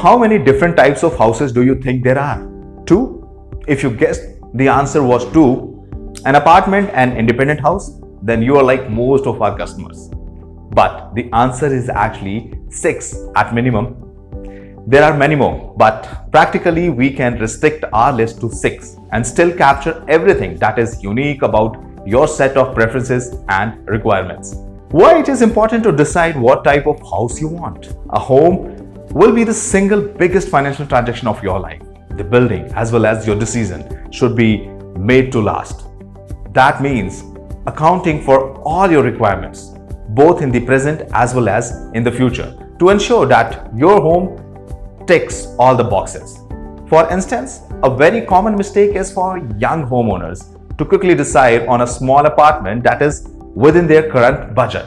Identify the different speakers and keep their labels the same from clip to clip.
Speaker 1: How many different types of houses do you think there are? 2? If you guessed the answer was 2, an apartment and independent house, then you are like most of our customers. But the answer is actually 6 at minimum. There are many more, but practically we can restrict our list to 6 and still capture everything that is unique about your set of preferences and requirements. Why it is important to decide what type of house you want. A home will be the single biggest financial transaction of your life. The building as well as your decision should be made to last. That means accounting for all your requirements, both in the present as well as in the future, to ensure that your home ticks all the boxes. For instance, a very common mistake is for young homeowners to quickly decide on a small apartment that is within their current budget.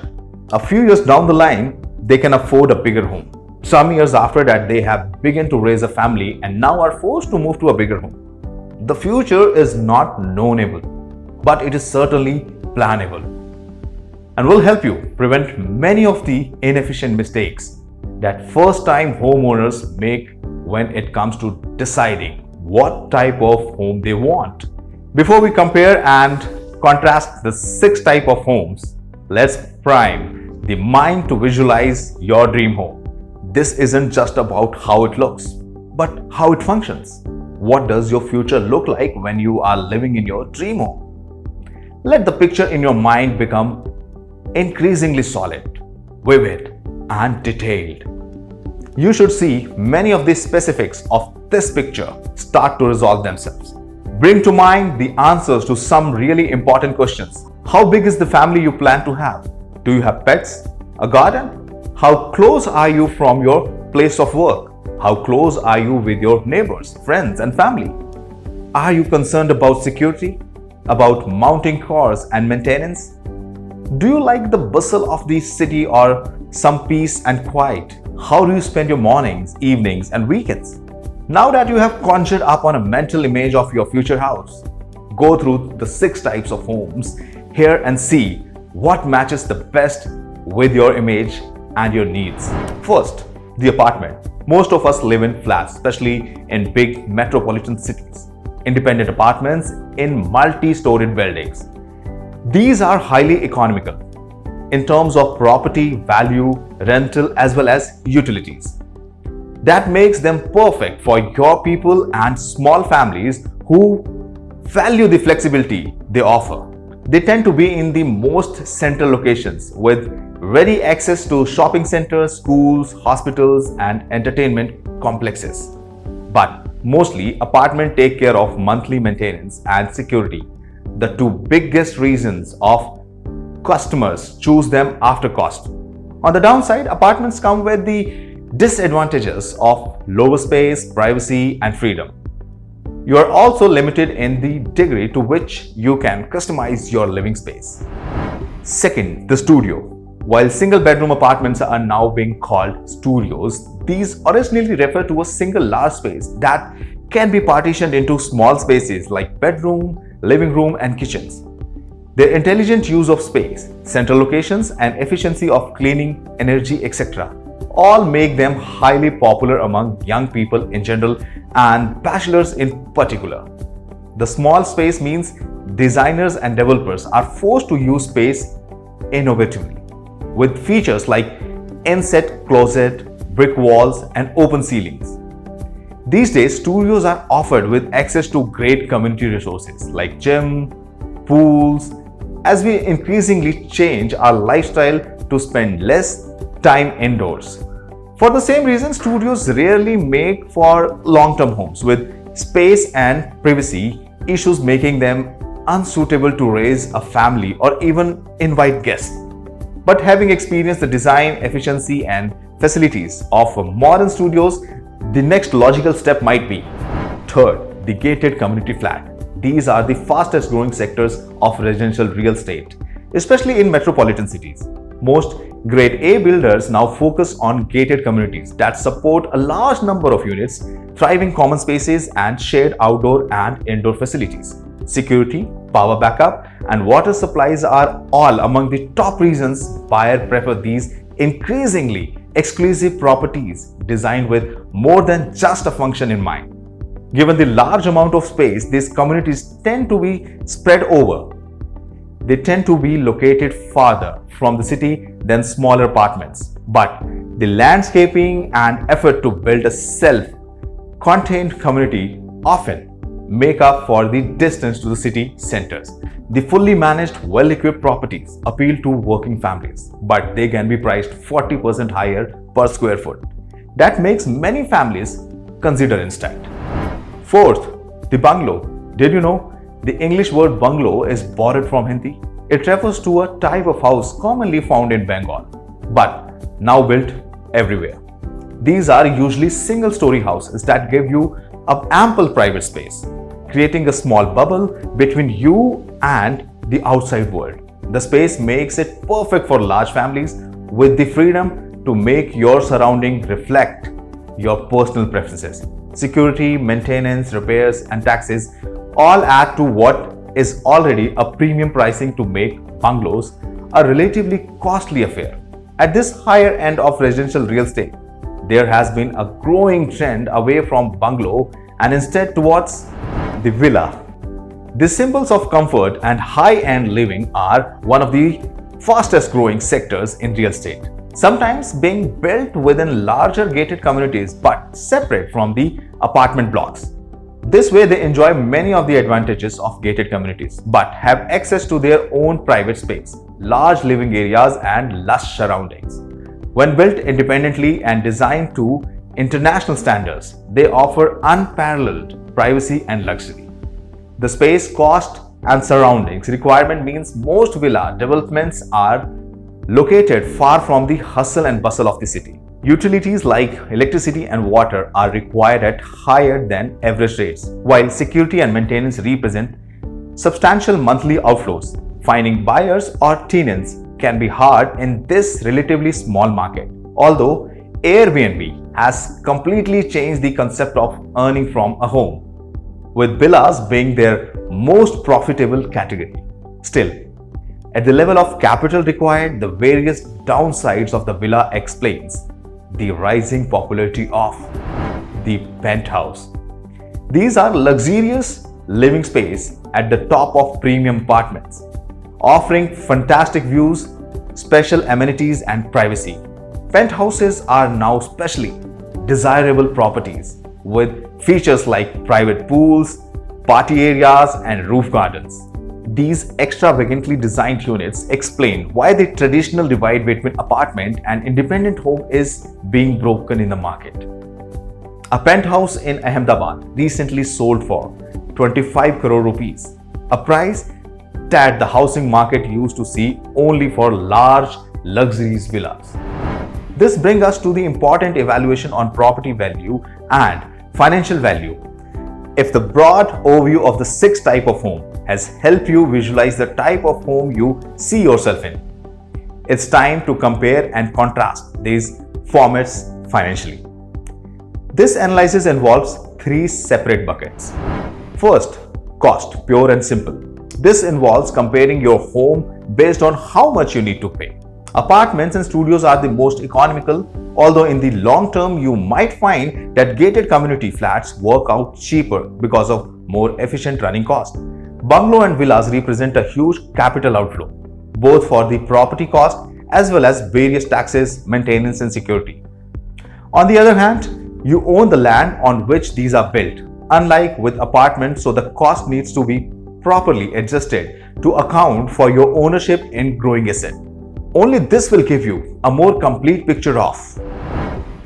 Speaker 1: A few years down the line, they can afford a bigger home. Some years after that, they have begun to raise a family and now are forced to move to a bigger home. The future is not knowable, but it is certainly plannable and will help you prevent many of the inefficient mistakes that first-time homeowners make when it comes to deciding what type of home they want. Before we compare and contrast the 6 types of homes, let's prime the mind to visualize your dream home. This isn't just about how it looks, but how it functions. What does your future look like when you are living in your dream home? Let the picture in your mind become increasingly solid, vivid, and detailed. You should see many of the specifics of this picture start to resolve themselves. Bring to mind the answers to some really important questions. How big is the family you plan to have? Do you have pets? A garden? How close are you from your place of work? How close are you with your neighbors, friends, and family? Are you concerned about security? About mounting cars and maintenance? Do you like the bustle of the city or some peace and quiet? How do you spend your mornings, evenings, and weekends? Now that you have conjured up on a mental image of your future house, go through the 6 types of homes here and see what matches the best with your image and your needs. First, the apartment. Most of us live in flats, especially in big metropolitan cities. Independent apartments in multi-storied buildings. These are highly economical in terms of property, value, rental, as well as utilities. That makes them perfect for your people and small families who value the flexibility they offer. They tend to be in the most central locations with ready access to shopping centers, schools, hospitals, and entertainment complexes. But mostly, apartments take care of monthly maintenance and security, the 2 biggest reasons of customers choose them after cost. On the downside, apartments come with the disadvantages of lower space, privacy, and freedom. You are also limited in the degree to which you can customize your living space. Second, the studio. While single-bedroom apartments are now being called studios, these originally refer to a single large space that can be partitioned into small spaces like bedroom, living room, and kitchens. Their intelligent use of space, central locations, and efficiency of cleaning, energy, etc. all make them highly popular among young people in general and bachelors in particular. The small space means designers and developers are forced to use space innovatively, with features like inset closet, brick walls, and open ceilings. These days, studios are offered with access to great community resources like gym, pools, as we increasingly change our lifestyle to spend less time indoors. For the same reason, studios rarely make for long-term homes, with space and privacy issues making them unsuitable to raise a family or even invite guests. But having experienced the design, efficiency, and facilities of modern studios, the next logical step might be third, the gated community flat. These are the fastest growing sectors of residential real estate, especially in metropolitan cities. Most Grade A builders now focus on gated communities that support a large number of units, thriving common spaces, and shared outdoor and indoor facilities. Security, power backup, and water supplies are all among the top reasons buyers prefer these increasingly exclusive properties designed with more than just a function in mind. Given the large amount of space, these communities tend to be spread over. They tend to be located farther from the city than smaller apartments. But the landscaping and effort to build a self-contained community often make up for the distance to the city centers. The fully managed, well-equipped properties appeal to working families, but they can be priced 40% higher per square foot. That makes many families consider instead. Fourth, the bungalow. Did you know the English word bungalow is borrowed from Hindi? It refers to a type of house commonly found in Bengal, but now built everywhere. These are usually single-story houses that give you an ample private space, creating a small bubble between you and the outside world. The space makes it perfect for large families with the freedom to make your surrounding reflect your personal preferences. Security, maintenance, repairs, and taxes all add to what is already a premium pricing to make bungalows a relatively costly affair. At this higher end of residential real estate, there has been a growing trend away from bungalow and instead towards the villa. The symbols of comfort and high-end living are one of the fastest growing sectors in real estate, sometimes being built within larger gated communities but separate from the apartment blocks. This way they enjoy many of the advantages of gated communities but have access to their own private space, large living areas and lush surroundings. When built independently and designed to international standards, they offer unparalleled privacy and luxury. The space, cost and surroundings requirement means most villa developments are located far from the hustle and bustle of the city. Utilities like electricity and water are required at higher than average rates, while security and maintenance represent substantial monthly outflows. Finding buyers or tenants can be hard in this relatively small market, although Airbnb has completely changed the concept of earning from a home, with villas being their most profitable category. Still, at the level of capital required, the various downsides of the villa explains the rising popularity of the penthouse. These are luxurious living space at the top of premium apartments, offering fantastic views, special amenities and privacy. Penthouses are now specially desirable properties with features like private pools, party areas and roof gardens. These extravagantly designed units explain why the traditional divide between apartment and independent home is being broken in the market. A penthouse in Ahmedabad recently sold for 25 crore rupees, a price that the housing market used to see only for large luxurious villas. This brings us to the important evaluation on property value and financial value. If the broad overview of the 6 types of home has helped you visualize the type of home you see yourself in, it's time to compare and contrast these formats financially. This analysis involves 3 separate buckets. First, cost, pure and simple. This involves comparing your home based on how much you need to pay. Apartments and studios are the most economical, although in the long term you might find that gated community flats work out cheaper because of more efficient running costs. Bungalow and villas represent a huge capital outflow, both for the property cost as well as various taxes, maintenance and security. On the other hand, you own the land on which these are built, unlike with apartments, so the cost needs to be properly adjusted to account for your ownership in growing asset. Only this will give you a more complete picture of.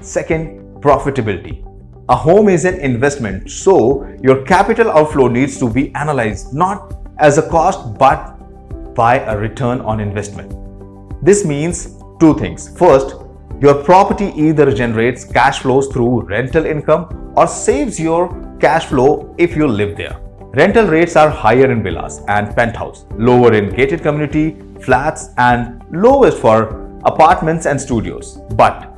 Speaker 1: Second, profitability. A home is an investment, so your capital outflow needs to be analyzed not as a cost but by a return on investment. This means 2 things. First, your property either generates cash flows through rental income or saves your cash flow if you live there. Rental rates are higher in villas and penthouse, lower in gated community, flats and lowest for apartments and studios. But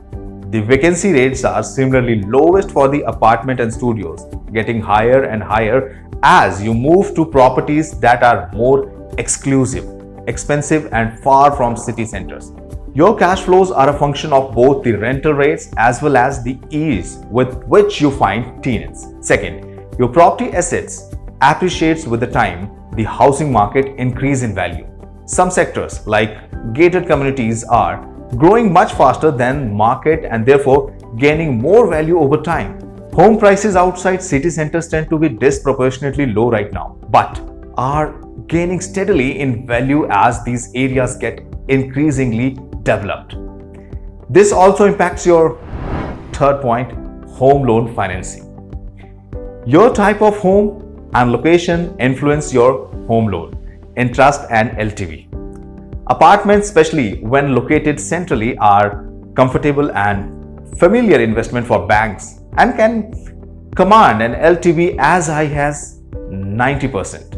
Speaker 1: the vacancy rates are similarly lowest for the apartment and studios, getting higher and higher as you move to properties that are more exclusive, expensive and far from city centers. Your cash flows are a function of both the rental rates as well as the ease with which you find tenants. Second, your property assets appreciates with the time the housing market increase in value. Some sectors like gated communities are growing much faster than market and therefore gaining more value over time. Home prices outside city centers tend to be disproportionately low right now, but are gaining steadily in value as these areas get increasingly developed. This also impacts your third point, home loan financing. Your type of home and location influence your home loan, interest and LTV. Apartments, especially when located centrally, are comfortable and familiar investment for banks and can command an LTV as high as 90%.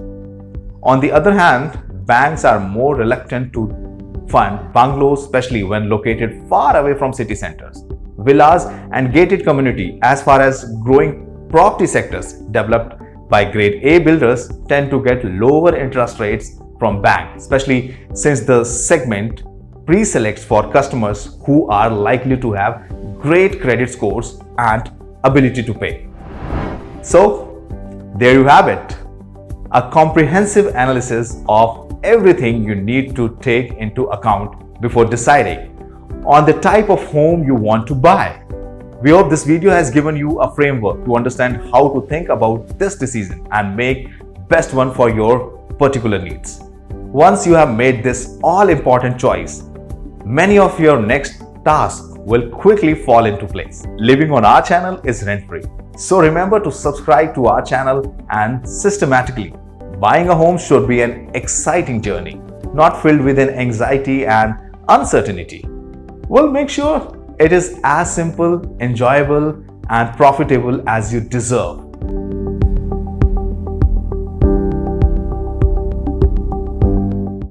Speaker 1: On the other hand, banks are more reluctant to fund bungalows, especially when located far away from city centers. Villas and gated community, as far as growing property sectors developed by grade A builders, tend to get lower interest rates from banks, especially since the segment pre-selects for customers who are likely to have great credit scores and ability to pay. So, there you have it. A comprehensive analysis of everything you need to take into account before deciding on the type of home you want to buy. We hope this video has given you a framework to understand how to think about this decision and make best one for your particular needs. Once you have made this all-important choice, many of your next tasks will quickly fall into place. Living on our channel is rent-free. So remember to subscribe to our channel and systematically. Buying a home should be an exciting journey, not filled with an anxiety and uncertainty. We'll make sure it is as simple, enjoyable, and profitable as you deserve.